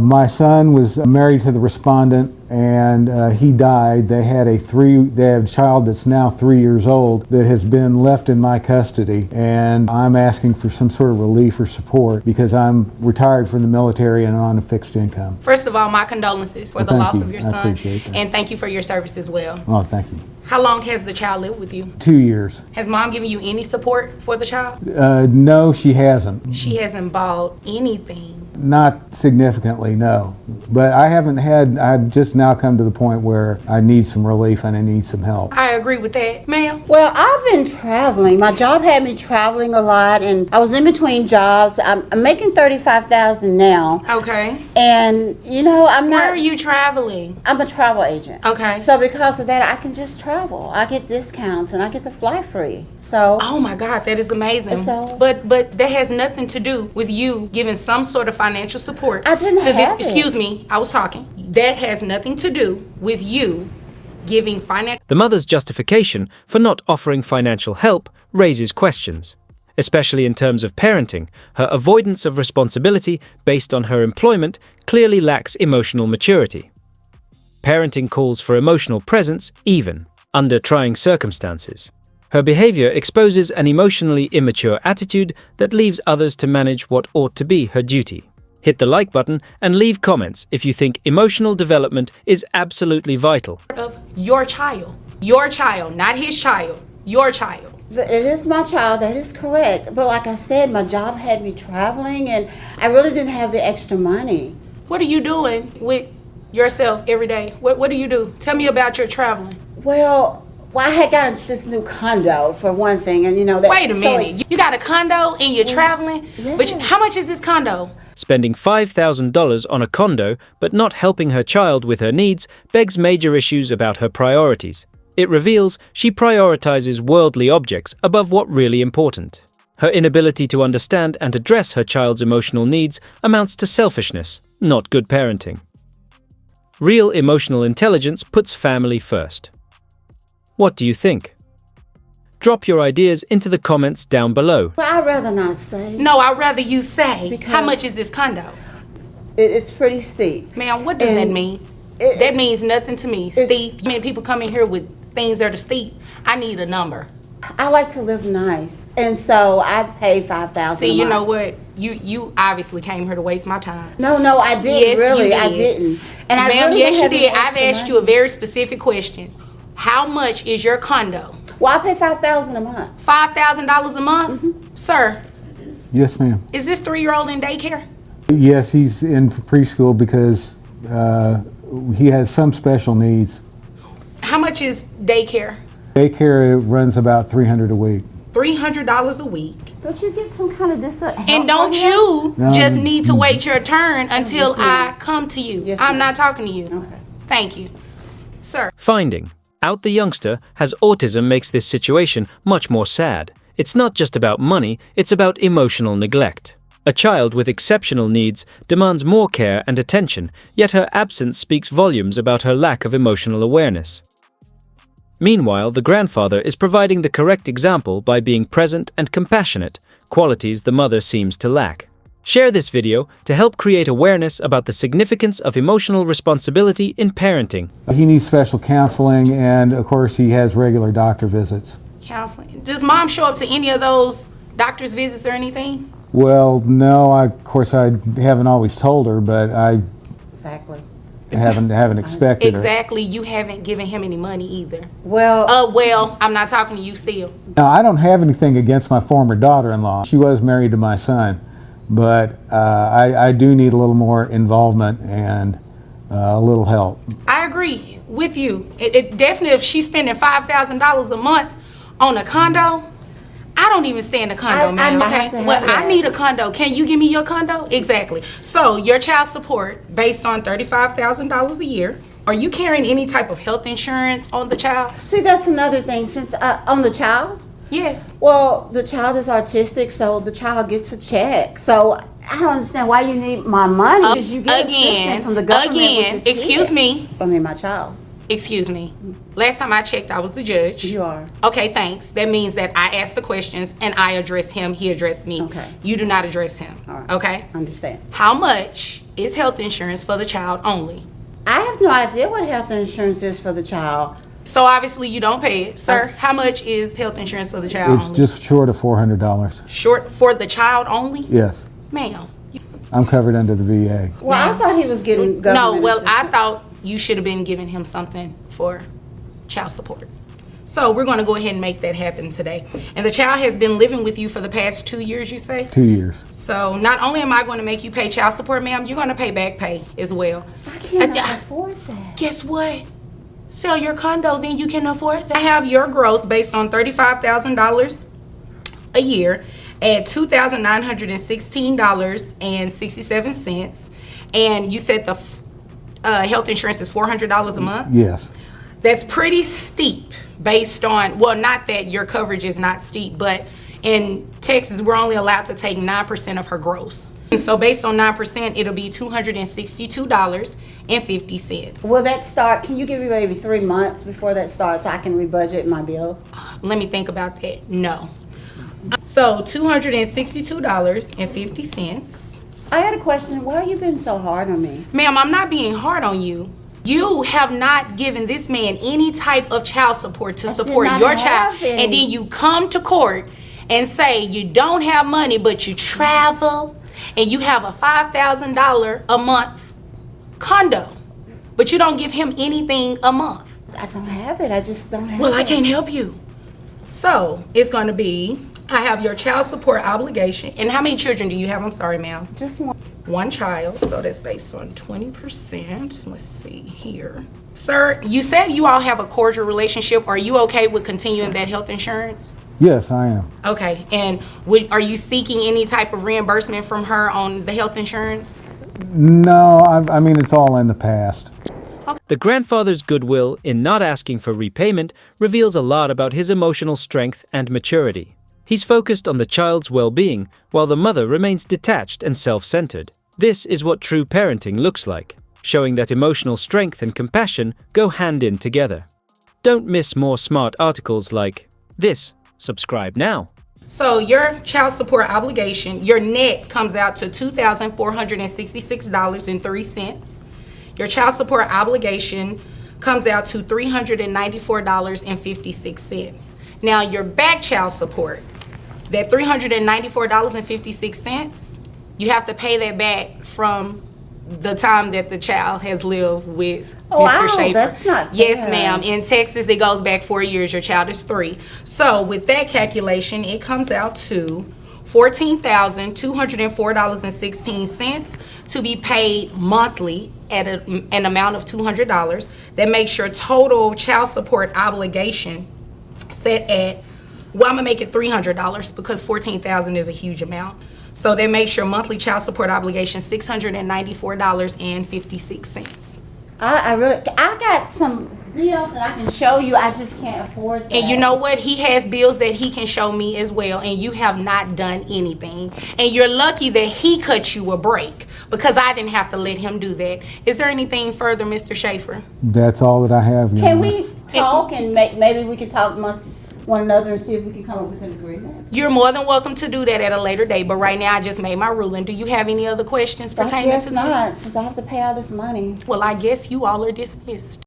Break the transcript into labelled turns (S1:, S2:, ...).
S1: My son was married to the respondent, and he died. They had a child that's now 3 years old that has been left in my custody, and I'm asking for some sort of relief or support because I'm retired from the military and on a fixed income.
S2: First of all, my condolences for the loss of your son.
S1: I appreciate that.
S2: And thank you for your service as well.
S1: Oh, thank you.
S2: How long has the child lived with you?
S1: 2 years.
S2: Has mom given you any support for the child?
S1: No, she hasn't.
S2: She hasn't bought anything.
S1: Not significantly, no. But I've just now come to the point where I need some relief and I need some help.
S2: I agree with that. Ma'am?
S3: Well, I've been traveling. My job had me traveling a lot, and I was in between jobs. I'm making $35,000 now.
S2: Okay.
S3: And, I'm not...
S2: Where are you traveling?
S3: I'm a travel agent.
S2: Okay.
S3: So because of that, I can just travel. I get discounts, and I get to fly free. So...
S2: Oh, my God, that is amazing.
S3: So...
S2: But that has nothing to do with you giving some sort of financial support.
S3: I didn't
S2: to
S3: have
S2: this.
S3: it.
S2: Excuse me, I was talking. That has nothing to do with you giving financial...
S4: The mother's justification for not offering financial help raises questions, especially in terms of parenting. Her avoidance of responsibility based on her employment clearly lacks emotional maturity. Parenting calls for emotional presence even under trying circumstances. Her behavior exposes an emotionally immature attitude that leaves others to manage what ought to be her duty. Hit the like button and leave comments if you think emotional development is absolutely vital.
S2: Of your child, not his child, your child.
S3: It is my child, that is correct. But like I said, my job had me traveling, and I really didn't have the extra money.
S2: What are you doing with yourself every day? What do you do? Tell me about your traveling.
S3: Well, I had got this new condo for one thing, and that.
S2: Wait a minute, you got a condo and you're traveling?
S3: Yeah.
S2: But how much is this condo?
S4: Spending $5,000 on a condo but not helping her child with her needs begs major issues about her priorities. It reveals she prioritizes worldly objects above what really important. Her inability to understand and address her child's emotional needs amounts to selfishness, not good parenting. Real emotional intelligence puts family first. What do you think? Drop your ideas into the comments down below.
S3: Well, I'd rather not say.
S2: No, I'd rather you say.
S3: Because
S2: how much is this condo?
S3: It's pretty steep.
S2: Ma'am, what does that mean? That means nothing to me. Steep. Many people come in here with things that are steep. I need a number.
S3: I like to live nice, and so I pay $5,000.
S2: See, you know what? You obviously came here to waste my time.
S3: No, I didn't.
S2: Yes,
S3: really,
S2: you did.
S3: I didn't. And I
S2: Ma'am,
S3: really
S2: yes, you
S3: didn't
S2: did.
S3: have
S2: I've
S3: the
S2: asked
S3: extra
S2: you a
S3: money.
S2: very specific question. How much is your condo?
S3: Well, I pay $5,000 a month.
S2: $5,000 a month?
S3: Mm-hmm.
S2: Sir,
S1: Yes, ma'am.
S2: is this 3-year-old in daycare?
S1: Yes, he's in preschool because he has some special needs.
S2: How much is daycare?
S1: Daycare runs about $300 a week.
S2: $300 a week.
S3: Don't you get some kind of help
S2: And don't
S3: for him?
S2: you
S1: No.
S2: just need to wait your turn until
S3: Yes, ma'am.
S2: I come to you.
S3: Yes,
S2: I'm
S3: ma'am.
S2: not talking to you.
S3: Okay.
S2: Thank you. Sir.
S4: Finding out the youngster has autism makes this situation much more sad. It's not just about money, it's about emotional neglect. A child with exceptional needs demands more care and attention, yet her absence speaks volumes about her lack of emotional awareness. Meanwhile, the grandfather is providing the correct example by being present and compassionate, qualities the mother seems to lack. Share this video to help create awareness about the significance of emotional responsibility in parenting.
S1: He needs special counseling, and of course he has regular doctor visits.
S2: Counseling. Does mom show up to any of those doctor's visits or anything?
S1: Well, no, of course I haven't always told her, but I
S3: Exactly.
S1: haven't expected her.
S2: Exactly. You haven't given him any money either.
S3: Well,
S2: Well, I'm not talking to you still.
S1: Now, I don't have anything against my former daughter-in-law. She was married to my son, but I do need a little more involvement and a little help.
S2: I agree with you. It definitely, if she's spending $5,000 a month on a condo, I don't even stay in a condo,
S3: I
S2: ma'am.
S3: have
S2: Okay?
S3: to have
S2: Well, I
S3: that.
S2: need a condo. Can you give me your condo? Exactly. So your child support based on $35,000 a year. Are you carrying any type of health insurance on the child?
S3: see, that's another thing. Since on the child,
S2: Yes.
S3: well, the child is autistic, so the child gets a check. So I don't understand why you need my money because you get assistance from the government. with the
S2: excuse
S3: kid.
S2: me.
S3: I mean, my child.
S2: Excuse me. Last time I checked, I was the judge.
S3: You are.
S2: Okay, thanks. That means that I asked the questions and I addressed him, he addressed me.
S3: Okay.
S2: You do not address him.
S3: All right.
S2: Okay?
S3: Understand.
S2: How much is health insurance for the child only?
S3: I have no idea what health insurance is for the child.
S2: So obviously you don't pay it. Sir, how much is health insurance for the child
S1: It's
S2: only?
S1: just short of $400.
S2: Short for the child only?
S1: Yes,
S2: Ma'am.
S1: I'm covered under the VA.
S3: Well, I thought he was getting
S2: No,
S3: government
S2: well, I
S3: assistance.
S2: thought you should have been giving him something for child support. So we're going to go ahead and make that happen today. And the child has been living with you for the past 2 years, you say?
S1: 2 years.
S2: So not only am I going to make you pay child support, ma'am, you're going to pay back pay as well.
S3: I cannot afford that.
S2: Guess what? Sell your condo, then you can afford that. I have your gross based on $35,000 a year at $2,916.67. And you said the health insurance is $400 a month?
S1: Yes.
S2: That's pretty steep based on, well, not that your coverage is not steep, but in Texas, we're only allowed to take 9% of her gross. And so based on 9%, it'll be $262.50.
S3: Will that start, can you give me maybe 3 months before that starts so I can rebudget my bills?
S2: Let me think about that. No. So $262.50.
S3: I had a question. Why are you being so hard on me?
S2: Ma'am, I'm not being hard on you. You have not given this man any type of child support to support
S3: not
S2: your
S3: have
S2: child.
S3: any.
S2: And then you come to court and say you don't have money, but you travel and you have a $5,000 a month condo, but you don't give him anything a month.
S3: I don't have it. I just don't have it.
S2: Well, I can't help you. So it's going to be, I have your child support obligation. And how many children do you have? I'm sorry, ma'am.
S3: Just one.
S2: One child, so that's based on 20%. Let's see here. Sir, you said you all have a cordial relationship. Are you okay with continuing that health insurance?
S1: Yes, I am.
S2: Okay, and are you seeking any type of reimbursement from her on the health insurance?
S1: No, I mean, it's all in the past.
S4: The grandfather's goodwill in not asking for repayment reveals a lot about his emotional strength and maturity. He's focused on the child's well-being, while the mother remains detached and self-centered. This is what true parenting looks like, showing that emotional strength and compassion go hand in together. Don't miss more smart articles like this. Subscribe now.
S2: So your child support obligation, your net comes out to $2,466.03. Your child support obligation comes out to $394.56. Now your back child support, that $394.56, you have to pay that back from the time that the child has lived with
S3: Oh,
S2: Mr.
S3: wow,
S2: Schaefer.
S3: that's not
S2: Yes,
S3: fair.
S2: ma'am. In Texas, it goes back 4 years. Your child is 3. So with that calculation, it comes out to $14,204.16 to be paid monthly at an amount of $200. That makes your total child support obligation set at, well, I'm gonna make it $300 because $14,000 is a huge amount. So that makes your monthly child support obligation $694.56.
S3: I got some bills that I can show you. I just can't afford that.
S2: And you know what? He has bills that he can show me as well, and you have not done anything. And you're lucky that he cut you a break because I didn't have to let him do that. Is there anything further, Mr. Schaefer?
S1: That's all that I have, Your
S3: Can
S1: Honor.
S3: we talk and maybe we can talk amongst one another and see if we can come up with an agreement?
S2: You're more than welcome to do that at a later date, but right now I just made my ruling. Do you have any other questions
S3: I
S2: pertaining to
S3: guess
S2: this?
S3: not, since I have to pay all this money.
S2: Well, I guess you all are dismissed.